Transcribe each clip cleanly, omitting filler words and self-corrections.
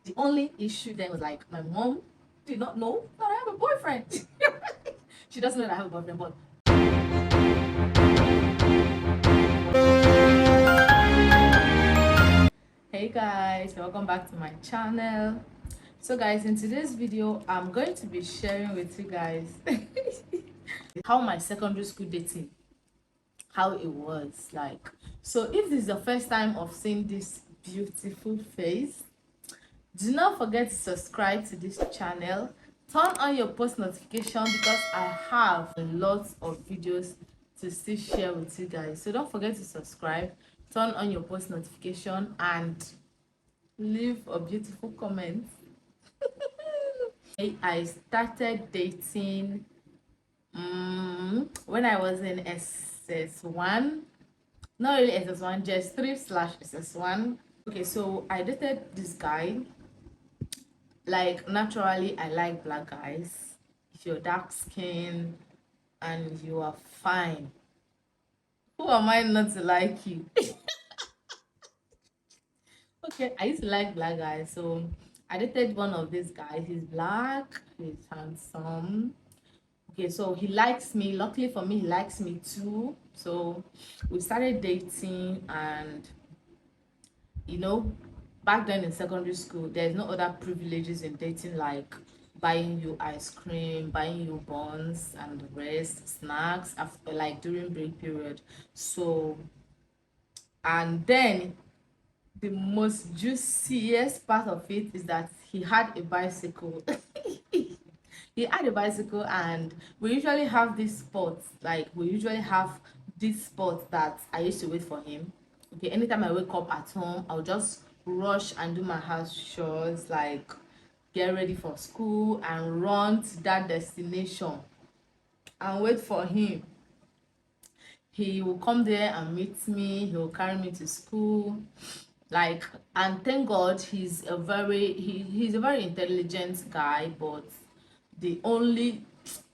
The only issue then was like my mom did not know that I have a boyfriend. She doesn't know that I have a boyfriend, but hey guys, welcome back to my channel. So guys, in today's video I'm going to be sharing with you guys how my secondary school dating, how it was like. So if this is the first time of seeing this beautiful face, do not forget to subscribe to this channel, turn on your post notification because I have lots of videos to still share with you guys. So don't forget to subscribe, turn on your post notification, and leave a beautiful comment. I started dating when I was in SS1. Not really SS1, just 3/SS1. Okay, so I dated this guy. Like, naturally I like black guys. If you're dark skin and you are fine, who am I not to like you? Okay, I used to like black guys, so I dated one of these guys. He's black, he's handsome. Okay, so he likes me. Luckily for me, he likes me too. So we started dating, and you know, back then in secondary school, there's no other privileges in dating like buying you ice cream, buying you buns and the rest, snacks after, like during break period. So, and then the most juiciest part of it is that he had a bicycle. He had a bicycle, and we usually have this spot, like we usually have this spot that I used to wait for him. Okay, anytime I wake up at home, I'll just rush and do my house chores, like get ready for school and run to that destination and wait for him. He will come there and meet me, he will carry me to school, like, and thank God he's a very intelligent guy. But the only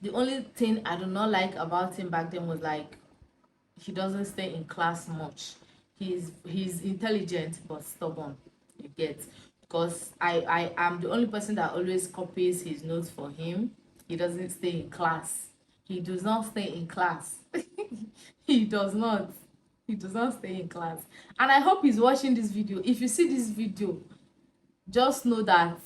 the only thing I do not like about him back then was like he doesn't stay in class much. He's intelligent but stubborn, you get, because I am the only person that always copies his notes for him. He doesn't stay in class. He does not stay in class. he does not he does not stay in class. And I hope he's watching this video. If you see this video, just know that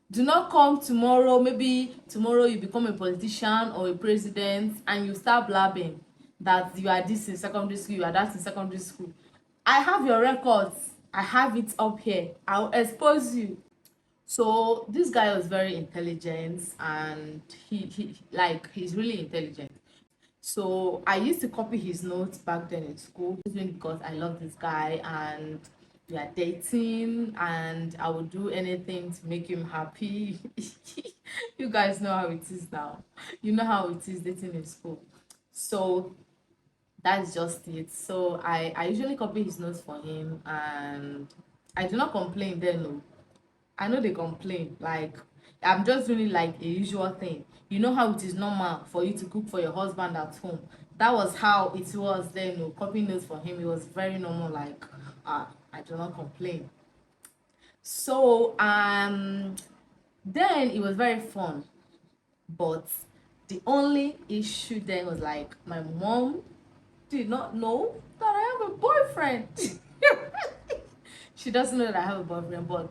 do not come tomorrow, maybe tomorrow you become a politician or a president and you start blabbing that you are this in secondary school, you are that in secondary school. I have your records, I have it up here, I'll expose you. So this guy was very intelligent, and he like he's really intelligent. So I used to copy his notes back then in school, simply because I love this guy and we are dating, and I would do anything to make him happy. You guys know how it is now. You know how it is dating in school. So that's just it. So I usually copy his notes for him, and I do not complain then. No, I know they complain. Like, I'm just doing it like a usual thing. You know how it is normal for you to cook for your husband at home. That was how it was then. No, copying notes for him, it was very normal. Like, I do not complain. So then it was very fun. But the only issue then was like my mom did not know that I have a boyfriend. She doesn't know that I have a boyfriend, but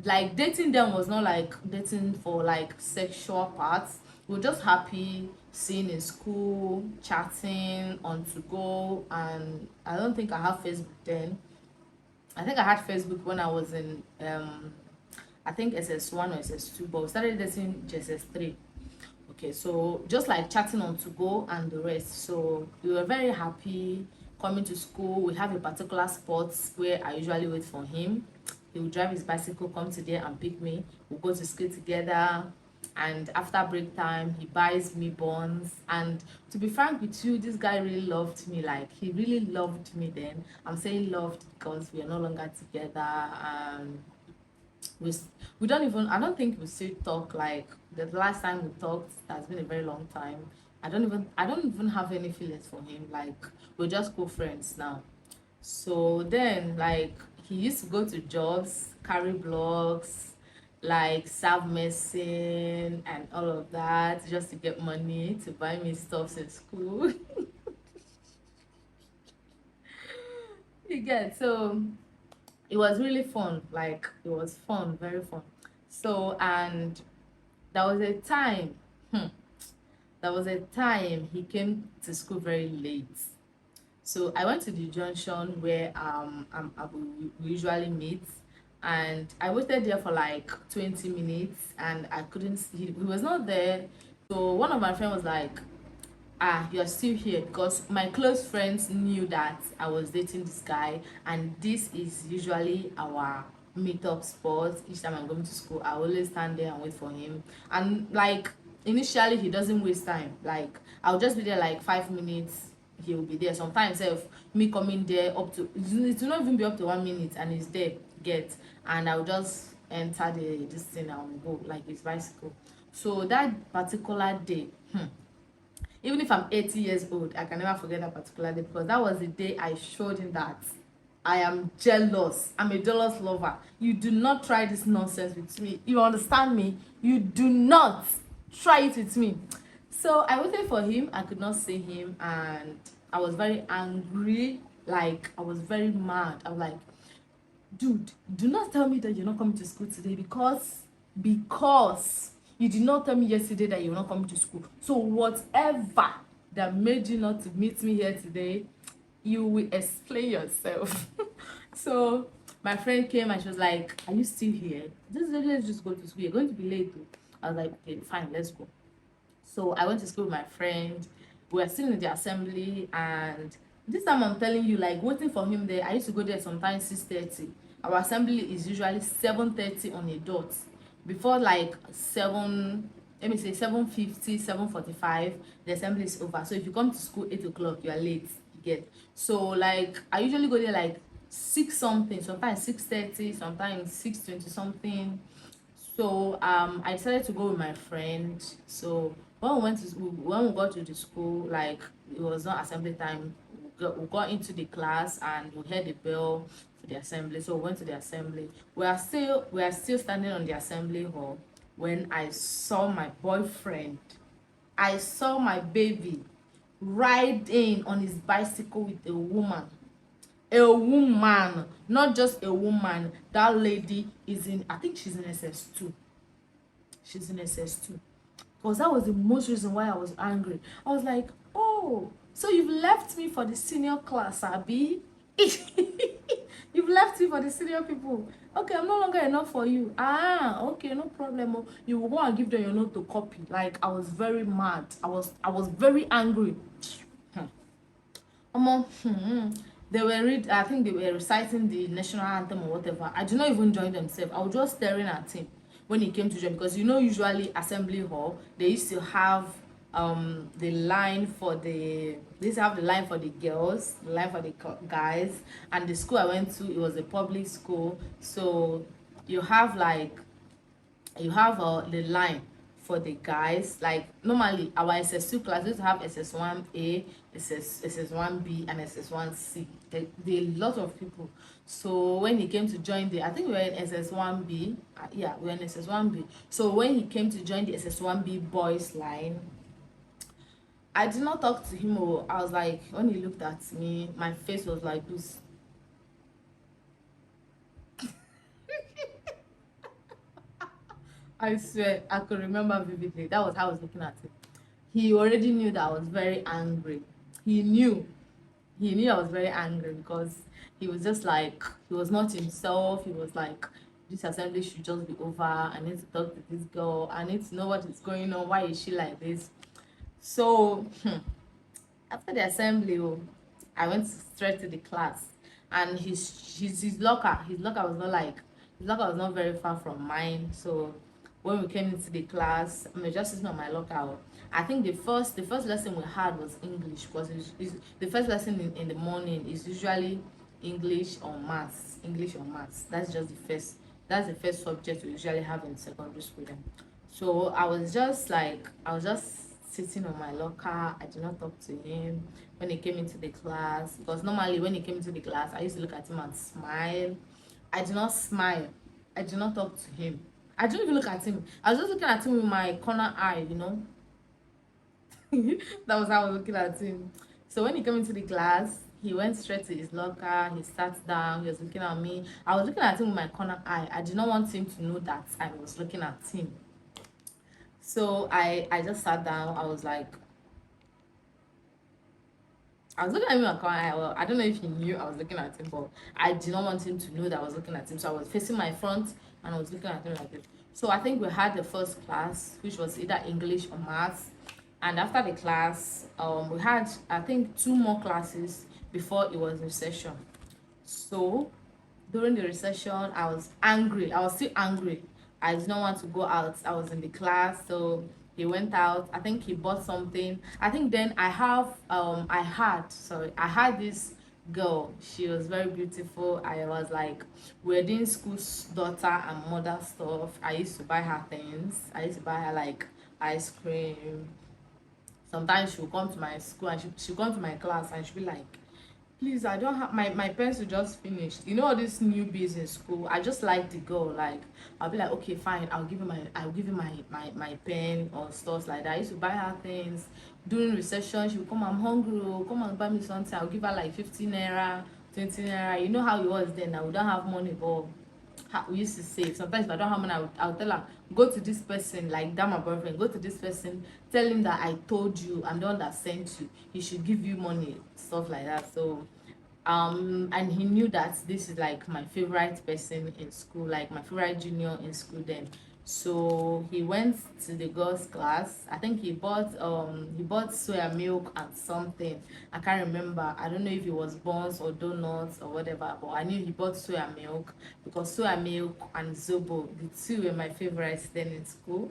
like dating them was not like dating for like sexual parts. We were just happy seeing in school, chatting on to go, and I don't think I have Facebook then. I think I had Facebook when I was in I think SS1 or SS2, but we started dating SS3. Okay, so just like chatting on to go and the rest. So we were very happy coming to school. We have a particular spot where I usually wait for him. He will drive his bicycle, come to there and pick me. We'll go to school together. And after break time, he buys me buns. And to be frank with you, this guy really loved me. Like, he really loved me then. I'm saying loved because we are no longer together. We we don't even, I don't think we still talk. Like, the last time we talked has been a very long time. I don't even have any feelings for him. Like, we're just cool friends now. So then, like, he used to go to jobs, carry blogs, like serve medicine and all of that just to get money to buy me stuff in school. You get, so it was really fun. Like it was fun, very fun. So and there was a time, there was a time he came to school very late. So I went to the junction where we usually meet, and I waited there for like 20 minutes, and I couldn't see, he was not there. So one of my friends was like, ah, you're still here, because my close friends knew that I was dating this guy, and this is usually our meetup spot. Each time I'm going to school, I always stand there and wait for him. And like initially he doesn't waste time. Like I'll just be there like 5 minutes, he'll be there. Sometimes if me coming there up to, it will not even be up to 1 minute, and he's there, get, and I'll just enter the this thing and go like his bicycle. So that particular day, even if I'm 80 years old, I can never forget that particular day, because that was the day I showed him that I am jealous. I'm a jealous lover. You do not try this nonsense with me. You understand me? You do not try it with me. So I waited for him. I could not see him, and I was very angry. Like I was very mad. I was like, dude, do not tell me that you're not coming to school today, because you did not tell me yesterday that you're not coming to school. So whatever that made you not to meet me here today, you will explain yourself. So my friend came and she was like, are you still here? Let's just go to school. You're going to be late though. I was like, okay, fine, let's go. So I went to school with my friend. We were still in the assembly, and this time I'm telling you, like waiting for him there, I used to go there sometimes 6:30. Our assembly is usually 7:30 on a dot. Before like 7, let me say 7:50, 7:45, the assembly is over. So if you come to school 8 o'clock, you are late. You get. So like I usually go there like 6 something, sometimes 6:30, sometimes 6:20 something. So I decided to go with my friend. So when we went to school, when we got to the school, like it was not assembly time, we got into the class and we heard the bell for the assembly. So we went to the assembly. We are still standing on the assembly hall when I saw my boyfriend. I saw my baby riding on his bicycle with a woman, not just a woman. That lady is in, I think she's in SS2. She's in SS2. Because that was the most reason why I was angry. I was like, oh, so you've left me for the senior class, Abby? You've left me for the senior people. Okay, I'm no longer enough for you. Ah, okay, no problem. Oh. You will go and give them your note to copy. Like I was very mad. I was very angry. They were I think they were reciting the national anthem or whatever. I did not even join themselves. I was just staring at him when he came to join, because usually assembly hall they used to have the line for they used to have the line for the girls, the line for the guys. And the school I went to, it was a public school, so you have like you have the line for the guys. Like normally our SS2 class used to have SS1A, SS1B and SS1C. There are a lot of people. So when he came to join I think we were in SS1B. Yeah, we were in SS1B. So when he came to join the SS1B boys line, I did not talk to him. I was like, when he looked at me, my face was like this. I swear, I could remember vividly. That was how I was looking at him. He already knew that I was very angry. He knew. He knew I was very angry, because he was just like, he was not himself. He was like, this assembly should just be over. I need to talk to this girl. I need to know what is going on. Why is she like this? So, after the assembly, I went straight to the class, and his locker was not very far from mine. So when we came into the class, I just sitting on my locker. I think the first lesson we had was English, because the first lesson in the morning is usually English or maths. That's the first subject we usually have in secondary school then. So I was just sitting on my locker. I did not talk to him when he came into the class, because normally when he came into the class I used to look at him and smile. I did not smile. I did not talk to him. I didn't even look at him. I was just looking at him with my corner eye, you know. That was how I was looking at him. So when he came into the class, he went straight to his locker. He sat down. He was looking at me. I was looking at him with my corner eye. I did not want him to know that I was looking at him. So I just sat down. I was looking at him with my corner eye. Well, I don't know if he knew I was looking at him, but I did not want him to know that I was looking at him. So I was facing my front and I was looking at him like this. So I think we had the first class, which was either English or maths. And after the class, we had, I think, two more classes before it was recession. So during the recession, I was angry. I was still angry. I did not want to go out. I was in the class, so he went out. I think he bought something. I think then I had this girl. She was very beautiful. I was like, we're doing school's daughter and mother stuff. I used to buy her things. I used to buy her like ice cream. Sometimes she'll come to my school and she'll come to my class and she'll be like, please, I don't have my pencil just finished. You know all this newbies in school. I just like the girl. Like I'll be like, okay, fine, I'll give you my pen or stuff like that. I used to buy her things. During recession, she would come, I'm hungry, oh, come and buy me something. I'll give her like 15 naira, 20 naira. You know how it was then. I would not have money, but we used to save. Sometimes if I don't have money, I would tell her, go to this person, like that my boyfriend, go to this person, tell him that I told you, I'm the one that sent you, he should give you money, stuff like that. So and he knew that this is like my favorite person in school, like my favorite junior in school then. So he went to the girls class. I think he bought soya milk and something. I can't remember. I don't know if it was buns or donuts or whatever, but I knew he bought soya milk because soya milk and zobo, the two were my favorites then in school.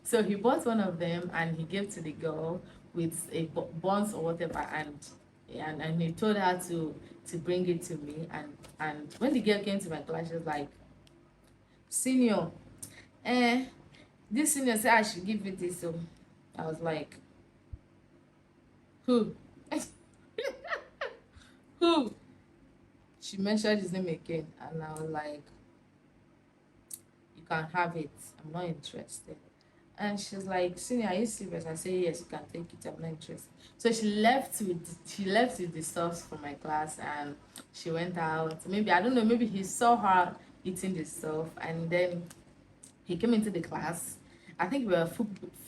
So he bought one of them and he gave to the girl with a buns or whatever, and he told her to bring it to me. And when the girl came to my class, she was like, senior, eh, this senior said I should give you this. So I was like, who? Who? She mentioned his name again, and I was like, you can have it, I'm not interested. And she's like, senior, are you serious? I say, yes, you can take it, I'm not interested. So she left with the stuff from my class and she went out. Maybe, I don't know, maybe he saw her eating the stuff and then he came into the class. I think we were a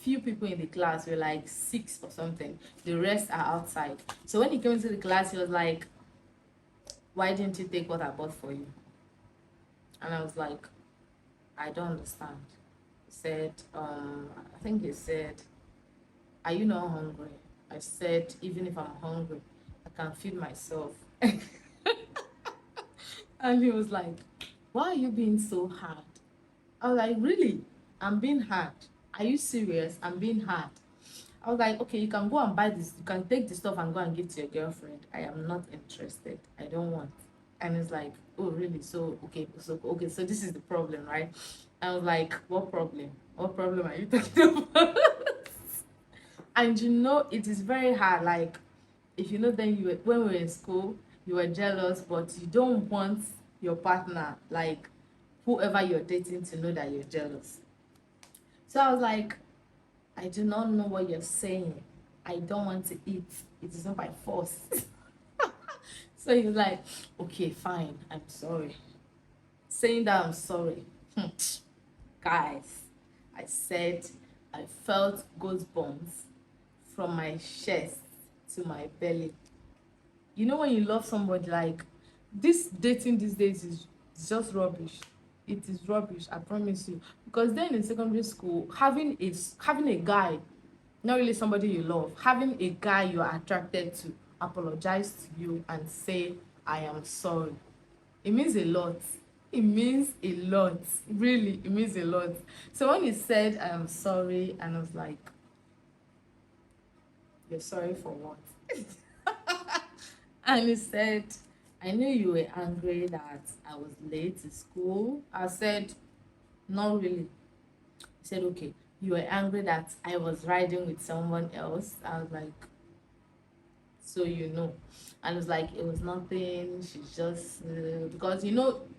few people in the class. We were like 6 or something. The rest are outside. So when he came into the class, he was like, why didn't you take what I bought for you? And I was like, I don't understand. He said, I think he said, are you not hungry? I said, even if I'm hungry, I can feed myself. And he was like, why are you being so hard? I was like, really? I'm being hard. Are you serious? I'm being hard. I was like, okay, you can go and buy this. You can take the stuff and go and give to your girlfriend. I am not interested. I don't want. And it's like, oh, really? So, okay, so this is the problem, right? I was like, what problem? What problem are you talking about? And you know, it is very hard. Like, if you know, then when we were in school, you were jealous, but you don't want your partner, like whoever you're dating, to know that you're jealous. So I was like, I do not know what you're saying. I don't want to eat. It is not by force. So he was like, okay, fine, I'm sorry. Saying that I'm sorry. Guys, I said I felt goosebumps from my chest to my belly. You know when you love somebody, like this dating these days is just rubbish. It is rubbish, I promise you. Because then in secondary school, having a guy, not really somebody you love, having a guy you are attracted to apologize to you and say, I am sorry. It means a lot. It means a lot. Really, it means a lot. So when he said, I am sorry, and I was like, you're sorry for what? And he said, I knew you were angry that I was late to school. I said, not really. He said, okay, you were angry that I was riding with someone else. I was like, so you know. And it was like it was nothing. She's just because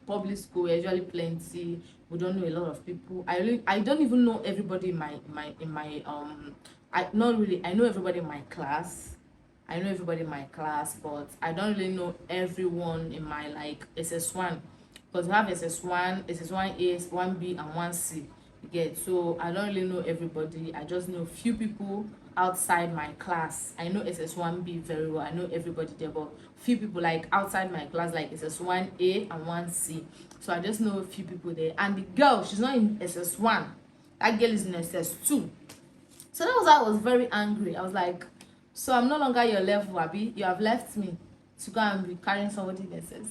public school usually plenty. We don't know a lot of people. I don't even know everybody in my I not really I know everybody in my class. I know everybody in my class, but I don't really know everyone in my like SS1, because we have SS1, SS1A, 1B, and 1C. You get, so I don't really know everybody. I just know few people outside my class. I know SS1B very well. I know everybody there, but few people like outside my class, like SS1A and 1C. So I just know a few people there. And the girl, she's not in SS1. That girl is in SS2. So that was why I was very angry. I was like, so I'm no longer your level, Abby. You have left me to go and be carrying somebody else's.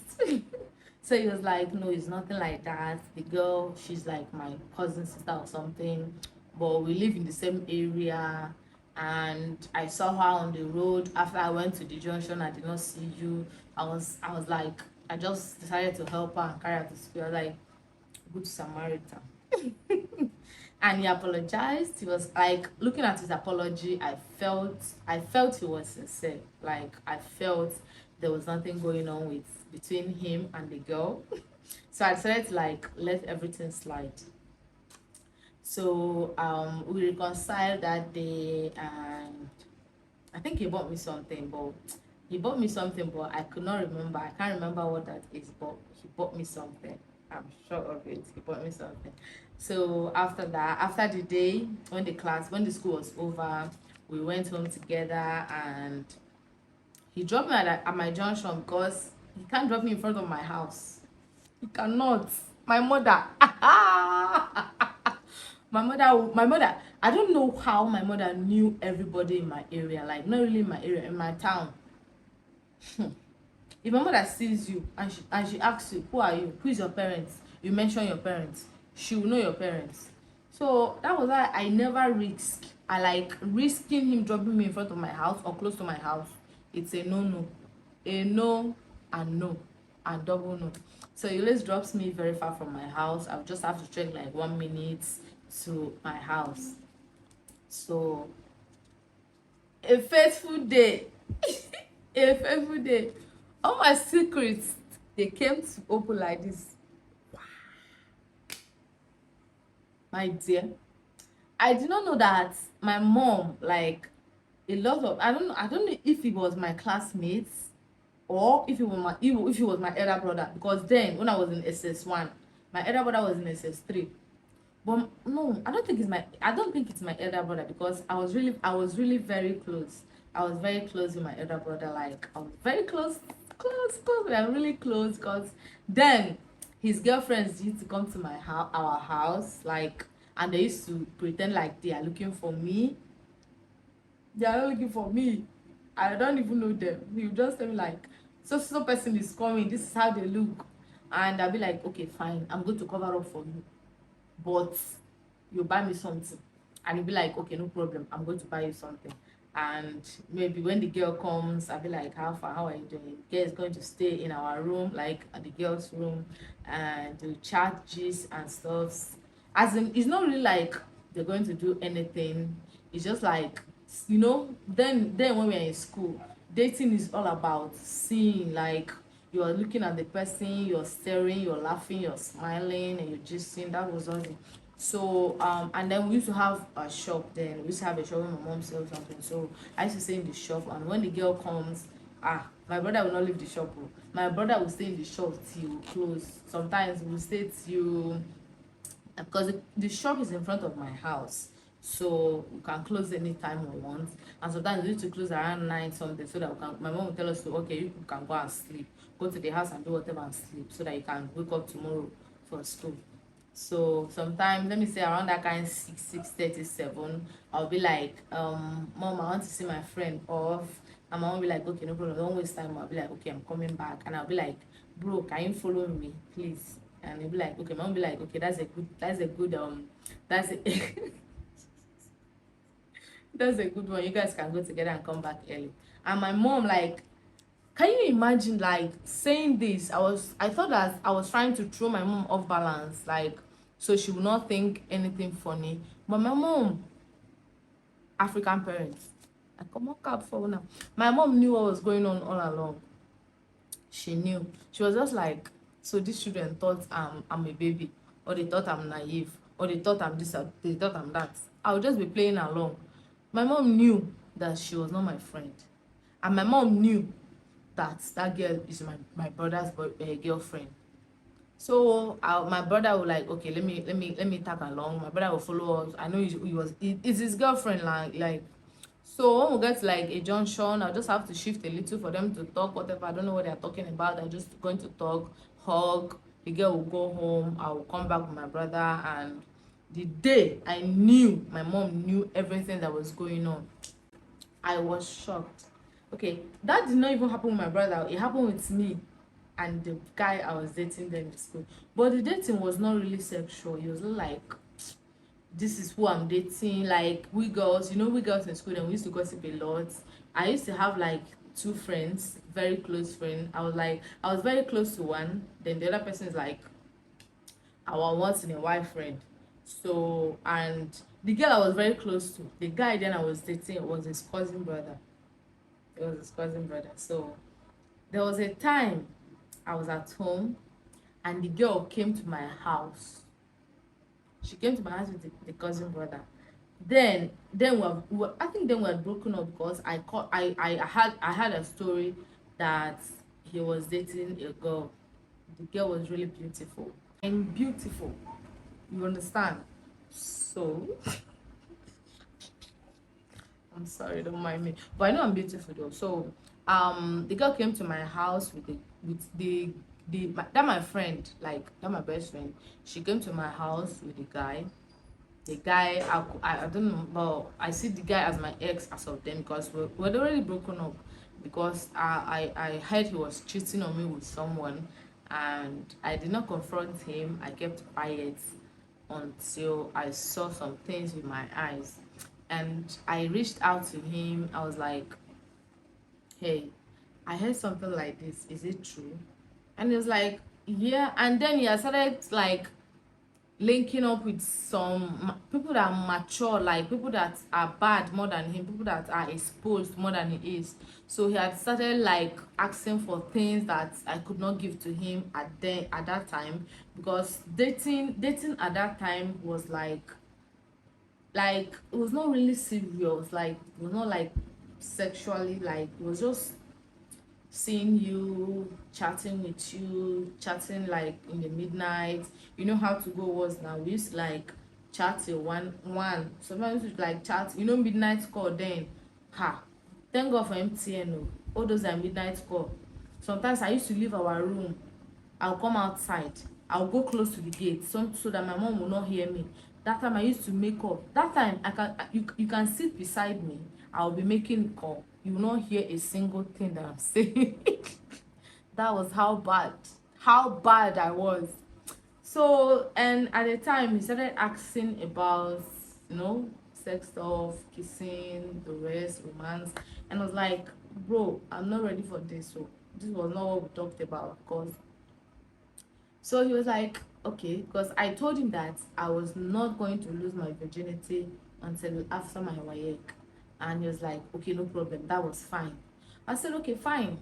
So he was like, no, it's nothing like that. The girl, she's like my cousin sister or something, but we live in the same area. And I saw her on the road after I went to the junction. I did not see you. I was like, I just decided to help her and carry her to school. I was like, good Samaritan. And he apologized. He was like, looking at his apology, I felt he was sincere. Like I felt there was nothing going on between him and the girl. So I decided to like let everything slide. So we reconciled that day, and I think he bought me something, but I could not remember. I can't remember what that is, but he bought me something. I'm sure of it. He bought me something. So after that, after the day when the school was over, we went home together, and he dropped me at my junction because he can't drop me in front of my house. He cannot. My mother. my mother, I don't know how my mother knew everybody in my area, like not really in my area, in my town. If my mother sees you and she asks you, who are you, who is your parents, you mention your parents, she will know your parents. So that was why I never risk. I like risking him dropping me in front of my house or close to my house. It's a no, a no, and no, and double no. So he always drops me very far from my house. I'll just have to trek like 1 minute to my house. So a faithful day. A faithful day. All my secrets, they came to open like this. My dear, I did not know that my mom, like a lot of, I don't know if it was my classmates or if it was my elder brother, because then when I was in SS1, my elder brother was in SS3. But no, I don't think it's my elder brother, because I was really very close. I was very close with my elder brother. Like I was very close. We are really close, because then his girlfriends used to come to our house, like, and they used to pretend like they are looking for me. They are not looking for me. I don't even know them. You just tell me like, so person is coming. This is how they look, and I'll be like, okay, fine. I'm going to cover up for you, but you buy me something. And you'll be like, okay, no problem, I'm going to buy you something. And maybe when the girl comes, I'll be like, how far, how are you doing? The girl is going to stay in our room, like at the girl's room, and to chat gist and stuff. As in, it's not really like they're going to do anything. It's just like, then when we're in school, dating is all about seeing, like, you're looking at the person, you're staring, you're laughing, you're smiling, and you're just seeing. That was all it. So and then we used to have a shop. Then we used to have a shop when my mom sells something, so I used to stay in the shop. And when the girl comes, my brother will not leave the shop. My brother will stay in the shop till close. Sometimes we'll stay till, because the shop is in front of my house, so we can close anytime we want. And sometimes we need to close around 9 something, so that my mom will tell us to, okay, you can go and sleep, go to the house and do whatever and sleep, so that you can wake up tomorrow for school. So sometimes, let me say around that kind 6:37, I'll be like, mom, I want to see my friend off. And my mom will be like, okay, no problem, don't waste time. I'll be like, okay, I'm coming back. And I'll be like, bro, can you follow me, please? And he'll be like, okay. My mom will be like, okay, that's a good that's a that's a good one. You guys can go together and come back early. And my mom, like, can you imagine, like, saying this? I thought that I was trying to throw my mom off balance, like, so she would not think anything funny. But my mom, African parents, I come on cab for now. My mom knew what was going on all along. She knew. She was just like, so these children thought I'm a baby, or they thought I'm naive, or they thought I'm this, or they thought I'm that. I would just be playing along. My mom knew that she was not my friend, and my mom knew that that girl is my brother's girlfriend. So my brother would like, okay, let me tag along. My brother will follow us. I know it's his girlfriend, like. So when we get to like a junction, I'll just have to shift a little for them to talk, whatever. I don't know what they're talking about. They're just going to talk, hug. The girl will go home. I will come back with my brother. And the day I knew, my mom knew everything that was going on, I was shocked. Okay, that did not even happen with my brother. It happened with me and the guy I was dating then in school. But the dating was not really sexual. It was like, this is who I'm dating. Like, we girls, we girls in school, and we used to gossip a lot. I used to have like two friends, very close friends. I was very close to one, then the other person is like our once in a while friend. So, and the girl I was very close to, the guy then I was dating was his cousin brother. It was his cousin brother. So there was a time I was at home and the girl came to my house. She came to my house with the cousin brother. Then I think then we had broken up because I had a story that he was dating a girl. The girl was really beautiful and beautiful. You understand? So I'm sorry, don't mind me. But I know I'm beautiful though. So the girl came to my house with my friend, like that my best friend. She came to my house with the guy. The guy, I don't know, but I see the guy as my ex as of then because we're already broken up because I heard he was cheating on me with someone, and I did not confront him. I kept quiet until I saw some things with my eyes, and I reached out to him. I was like, hey, I heard something like this, is it true? And he was like, yeah. And then he started like linking up with some people that are mature, like people that are bad more than him, people that are exposed more than he is. So he had started like asking for things that I could not give to him at that time, because dating at that time was like it was not really serious, like it was not like sexually, like it was just seeing you, chatting with you, chatting like in the midnight. You know how to go was now. We used to like chat till one. Sometimes we used to like chat, midnight call then. Ha. Thank God for MTN. Oh. All those are midnight call. Sometimes I used to leave our room. I'll come outside. I'll go close to the gate so that my mom will not hear me. That time I used to make up. That time you can sit beside me. I'll be making call. You will not hear a single thing that I'm saying. That was how bad I was. So, and at the time he started asking about, sex stuff, kissing, the rest, romance, and I was like, bro, I'm not ready for this. So this was not what we talked about, because so he was like, okay, because I told him that I was not going to lose my virginity until after my WAEC. And he was like, okay, no problem, that was fine. I said, okay, fine.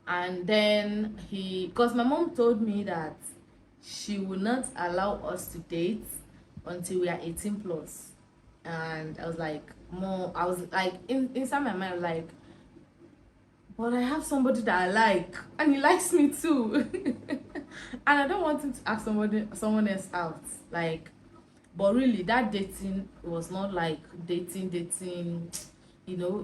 And then because my mom told me that she will not allow us to date until we are 18 plus. And I was like, inside my mind, like, but I have somebody that I like, and he likes me too. And I don't want him to ask someone else out. Like, but really, that dating was not like dating,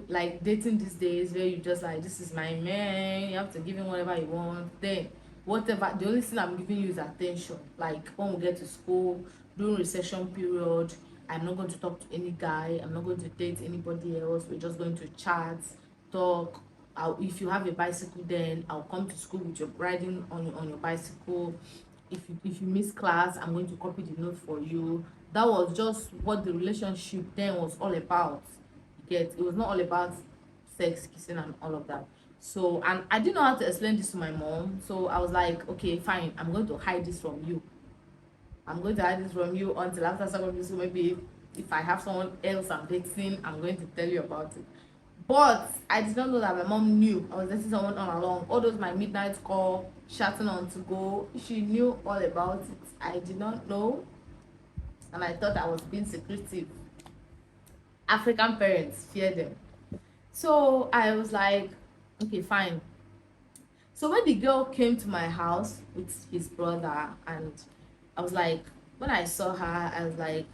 like dating these days where you just like, this is my man, you have to give him whatever you want. Then, whatever, the only thing I'm giving you is attention. Like, when we get to school, during recession period, I'm not going to talk to any guy, I'm not going to date anybody else. We're just going to chat, talk. If you have a bicycle, then I'll come to school with your riding on your bicycle. If you miss class, I'm going to copy the note for you. That was just what the relationship then was all about. It was not all about sex, kissing, and all of that. So, and I didn't know how to explain this to my mom. So I was like, okay, fine, I'm going to hide this from you. I'm going to hide this from you until after secondary school. Maybe if I have someone else I'm dating, I'm going to tell you about it. But I did not know that my mom knew I was letting someone on along. All those my midnight call, shouting on to go. She knew all about it. I did not know, and I thought I was being secretive. African parents fear them. So I was like, okay, fine. So when the girl came to my house with his brother, and I was like, when I saw her, I was like,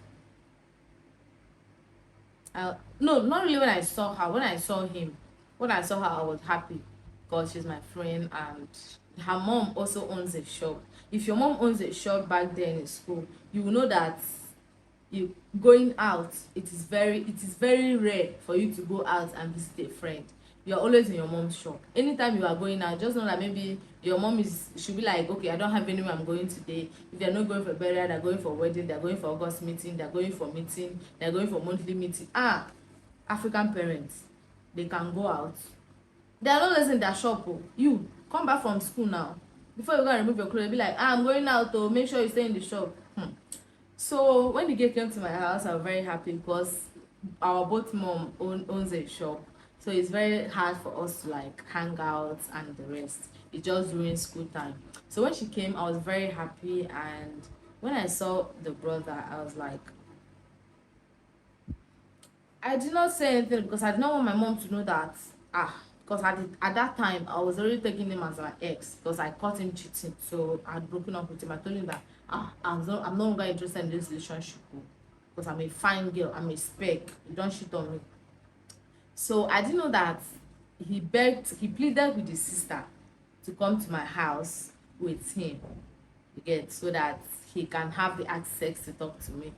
no, not really when I saw her. When I saw him, when I saw her, I was happy because she's my friend, and her mom also owns a shop. If your mom owns a shop back there in school, you will know that you going out, it is very rare for you to go out and visit a friend. You're always in your mom's shop. Anytime you are going out, just know that maybe your mom is should be like, okay, I don't have anywhere I'm going today. If they're not going for burial, they're going for wedding, they're going for August meeting, they're going for meeting, they're going for monthly meeting. African parents, they can go out. They are not always in their shop. Oh, you come back from school now, before you go and remove your clothes, be like, I'm going out, to make sure you stay in the shop. So when the girl came to my house, I was very happy because our both mom owns a shop. So it's very hard for us to like hang out and the rest. It's just during school time. So when she came, I was very happy, and when I saw the brother, I was like, I did not say anything because I did not want my mom to know that. Because at that time I was already taking him as my ex because I caught him cheating. So I had broken up with him. I told him that I'm no longer interested in this relationship because I'm a fine girl. I'm a spec. You don't cheat on me. So I didn't know that he pleaded with his sister to come to my house with him. You get, so that he can have the access to talk to me.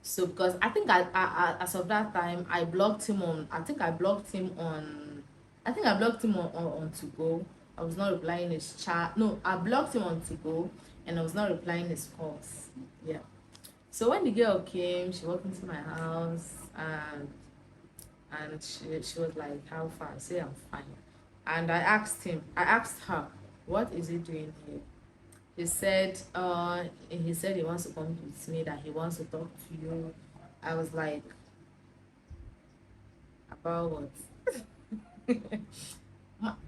So because I think as of that time I blocked him on I blocked him on to go. I was not replying his chat. No, I blocked him on to go, and I was not replying his calls. Yeah. So when the girl came, she walked into my house, and she was like, how far? I said, I'm fine. And I asked her, what is he doing here? He said he wants to come with me, that he wants to talk to you. I was like, about what?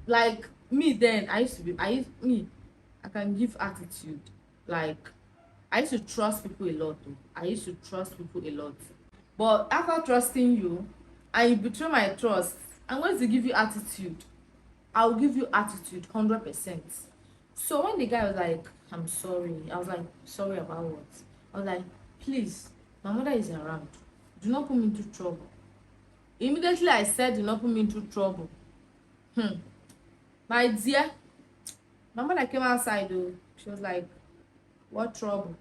Like me then, I can give attitude. Like I used to trust people a lot. Though. I used to trust people a lot. But after trusting you and you betray my trust, I'm going to give you attitude. I'll give you attitude 100%. So when the guy was like, I'm sorry, I was like, sorry about what? I was like, please, my mother is around. Do not put me into trouble. Immediately I said, do not put me into trouble. My dear, my mother came outside though. She was like, what trouble?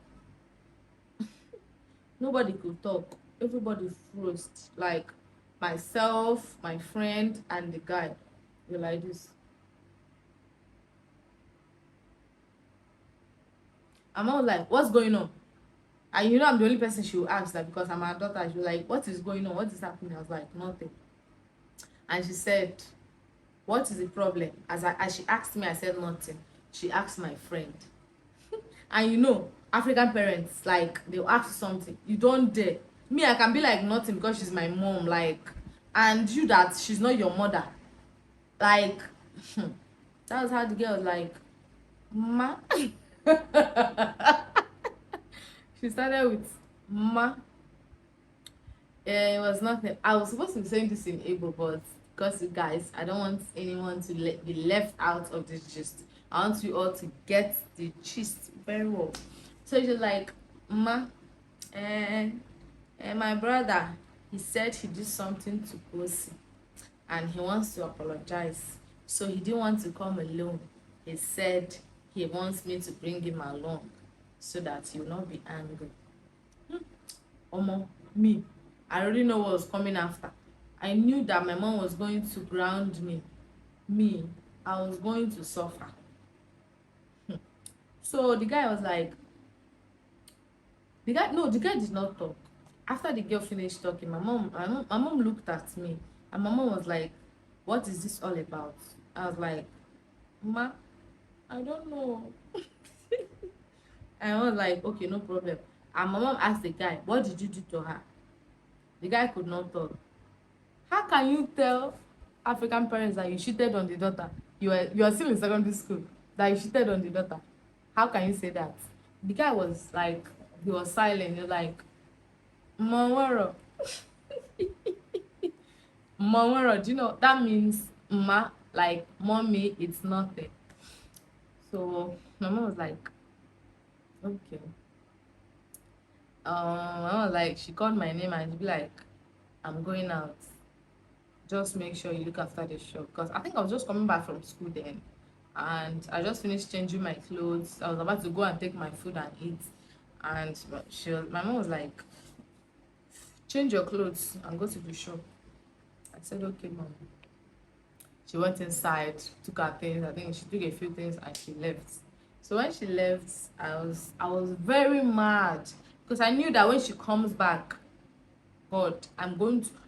Nobody could talk. Everybody froze. Like myself, my friend, and the guy were like this. And I was like, what's going on? And I'm the only person she will ask that because I'm her daughter. She was like, what is going on? What is happening? I was like, nothing. And she said, what is the problem? As she asked me, I said nothing. She asked my friend. And African parents, like, they'll ask something. You don't dare. Me, I can be like nothing because she's my mom, like, and you that she's not your mother. Like, that was how the girl was like, ma. She started with ma. It was nothing. I was supposed to be saying this in Igbo, but because you guys, I don't want anyone to be left out of this gist. I want you all to get the gist very well. So she's like, ma, and my brother, he said he did something to Kosi, and he wants to apologize. So he didn't want to come alone. He said he wants me to bring him along so that he will not be angry. Omo, me, I already know what was coming after. I knew that my mom was going to ground me. I was going to suffer. So the guy was like, the guy did not talk. After the girl finished talking, my mom looked at me, and my mom was like, what is this all about? I was like, ma, I don't know. And I was like, okay, no problem. And my mom asked the guy, what did you do to her? The guy could not talk. How can you tell African parents that you cheated on the daughter. You are still in secondary school. That you cheated on the daughter. How can you say that? The guy was like, he was silent. He was like, Mawaro. Mawaro, do you know that means ma, like mommy, it's nothing. So my mom was like, okay. My mom was like, she called my name and she be like, I'm going out. Just make sure you look after the shop. Because I think I was just coming back from school then. And I just finished changing my clothes. I was about to go and take my food and eat. And my mom was like, change your clothes and go to the shop. I said, okay, mom. She went inside, took her things. I think she took a few things and she left. So when she left, I was very mad because I knew that when she comes back, God,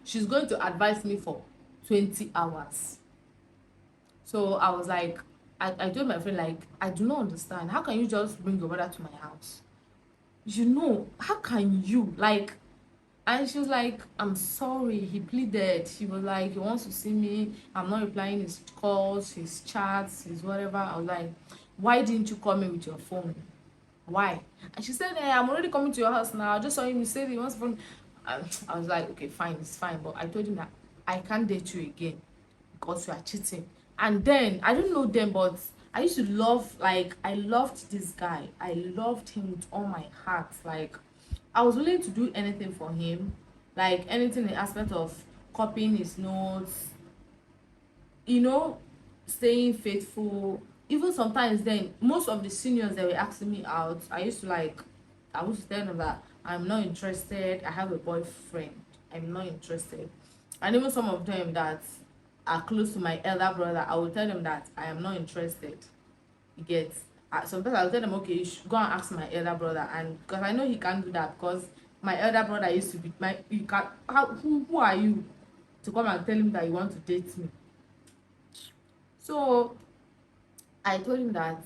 she's going to advise me for 20 hours. So I was like, I told my friend, like, I do not understand. How can you just bring your brother to my house? How can you? Like, and she was like, I'm sorry. He pleaded. She was like, he wants to see me. I'm not replying his calls, his chats, his whatever. I was like, why didn't you call me with your phone? Why? And she said, I'm already coming to your house now. I just saw him. He said he wants phone. I was like, okay, fine, it's fine. But I told him that I can't date you again because you are cheating. And then, I don't know them, but I used to I loved this guy. I loved him with all my heart. Like, I was willing to do anything for him, like anything in aspect of copying his notes, you know, staying faithful. Even sometimes then, most of the seniors that were asking me out, I used to tell them that I'm not interested, I have a boyfriend, I'm not interested. And even some of them that are close to my elder brother, I will tell them that I am not interested. You get, sometimes I'll tell them, okay, you should go and ask my elder brother, and because I know he can't do that, because my elder brother used to be you can who are you to come and tell him that you want to date me? So I told him that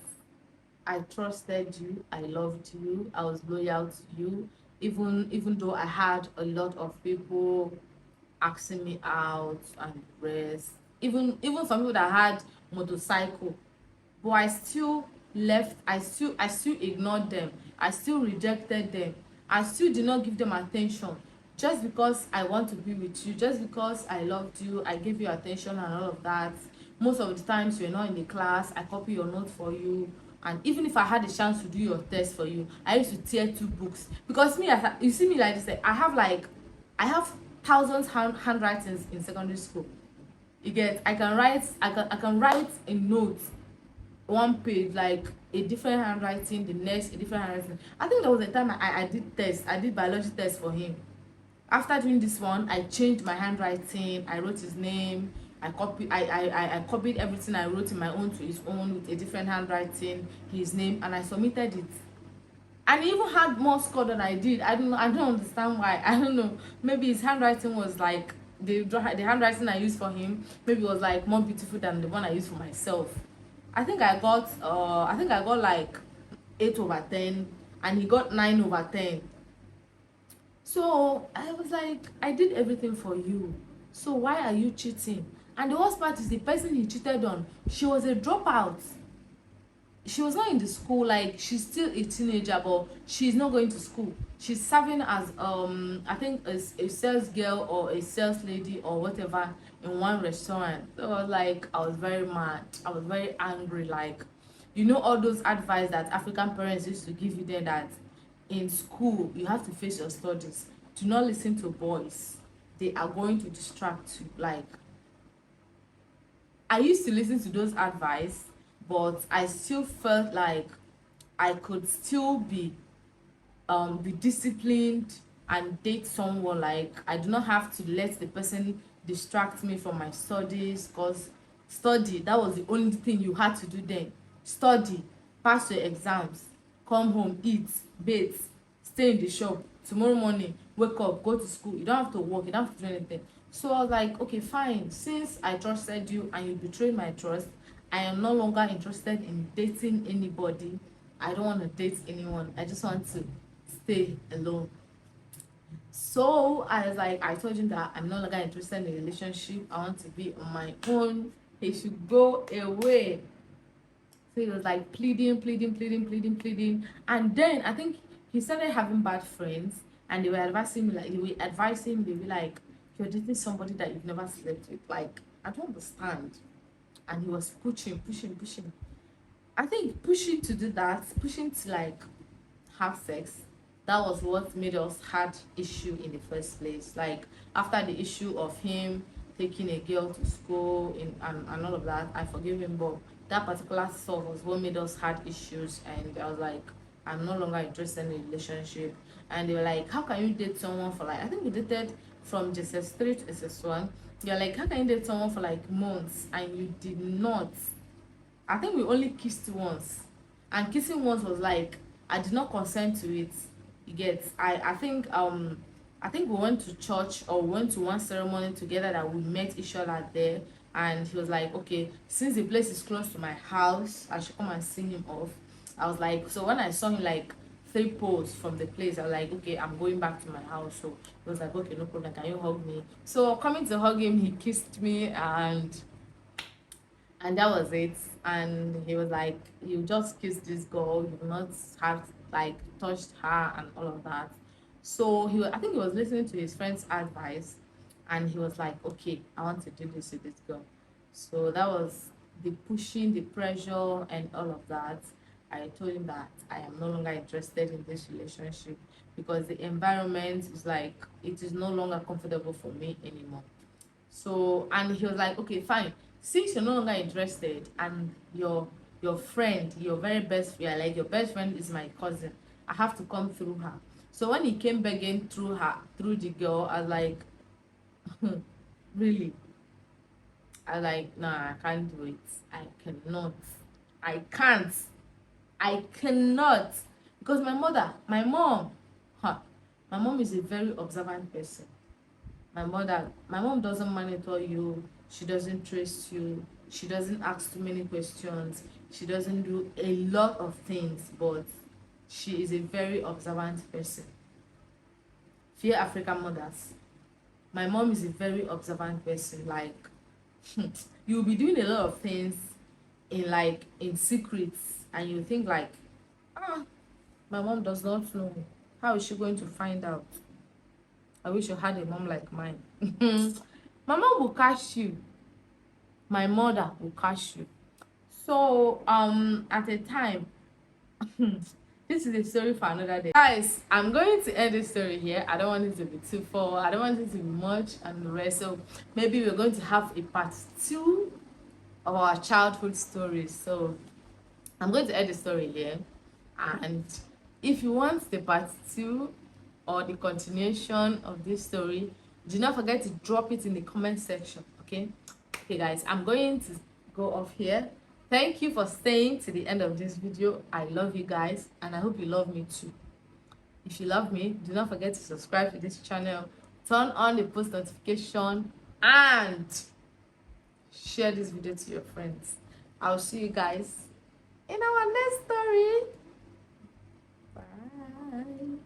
I trusted you, I loved you, I was loyal to you, even though I had a lot of people asking me out and rest, even some people that had motorcycle, but I still ignored them. I still rejected them. I still did not give them attention. Just because I want to be with you, just because I loved you, I gave you attention and all of that. Most of the times you're not in the class, I copy your notes for you. And even if I had a chance to do your test for you, I used to tear 2 books. Because me, you see me like this, I have thousands handwritings in secondary school. You get, I can write a note, one page, like a different handwriting, the next a different handwriting. I think there was a time I did biology test for him. After doing this one, I changed my handwriting, I wrote his name, I copied everything I wrote in my own to his own with a different handwriting, his name, and I submitted it. And he even had more score than I did. I don't understand why. I don't know. Maybe his handwriting was like the handwriting I used for him maybe was like more beautiful than the one I used for myself. I think I got like 8/10 and he got 9/10. So I was like, I did everything for you. So why are you cheating? And the worst part is the person he cheated on, she was a dropout. She was not in the school, like she's still a teenager, but she's not going to school. She's serving as I think a sales girl or a sales lady or whatever in one restaurant. So I was very mad, I was very angry. Like, all those advice that African parents used to give you then, that in school you have to face your studies, do not listen to boys, they are going to distract you. Like, I used to listen to those advice, but I still felt like I could still be disciplined and date someone. Like, I do not have to let the person distract me from my studies, because study, that was the only thing you had to do then. Study, pass your exams, come home, eat, bathe, stay in the shop, tomorrow morning wake up, go to school. You don't have to work, you don't have to do anything. So I was like, okay, fine, since I trusted you and you betrayed my trust, I am no longer interested in dating anybody. I don't want to date anyone, I just want to stay alone. So So I was like, I told him that I'm no longer interested in a relationship. I want to be on my own. He should go away. So he was like pleading. And then I think he started having bad friends, and they were advising me, like they were advising, they were like, you're dating somebody that you've never slept with. Like, I don't understand. And he was pushing. I think pushing to do that, pushing to like have sex, that was what made us had issue in the first place. Like after the issue of him taking a girl to school and all of that, I forgive him, but that particular stuff was what made us had issues. And I was like, I'm no longer interested in a relationship. And they were like, how can you date someone for like, I think we dated from JSS3 to SS1. You're like, how can you date someone for like months and you did not, I think we only kissed once, and kissing once was like I did not consent to it. You get? I think we went to church or we went to one ceremony together that we met each other there, and he was like, okay, since the place is close to my house, I should come and see him off. I was like, so when I saw him like 3 poles from the place, I was like, okay, I'm going back to my house. So he was like, okay, no problem, can you hug me? So coming to hug him, he kissed me, and that was it. And he was like, you just kissed this girl, you not have like touched her and all of that. So I think he was listening to his friend's advice, and he was like, okay, I want to do this with this girl. So that was the pushing, the pressure and all of that. I told him that I am no longer interested in this relationship because the environment is like it is no longer comfortable for me anymore. So, and he was like, okay, fine, since you're no longer interested, and your friend, your very best friend, like your best friend is my cousin, I have to come through her. So when he came begging through her, through the girl, I was like, really? I was like, nah, I can't do it. I cannot. I can't. I cannot. Because my mom, huh, my mom is a very observant person. My mom doesn't monitor you, she doesn't trace you, she doesn't ask too many questions, she doesn't do a lot of things, but she is a very observant person. Fear African mothers, my mom is a very observant person. Like you'll be doing a lot of things in secrets, and you think like, ah, my mom does not know, how is she going to find out? I wish you had a mom like mine. My mom will catch you. My mother will catch you. So at a time, this is a story for another day. Guys, I'm going to end this story here. I don't want it to be too full. I don't want it to be much and the rest. So maybe we're going to have a part 2 of our childhood stories. So I'm going to end the story here. And if you want the part 2 or the continuation of this story, do not forget to drop it in the comment section. Okay guys, I'm going to go off here. Thank you for staying to the end of this video. I love you guys, and I hope you love me too. If you love me, do not forget to subscribe to this channel, turn on the post notification, and share this video to your friends. I'll see you guys in our next story. Bye.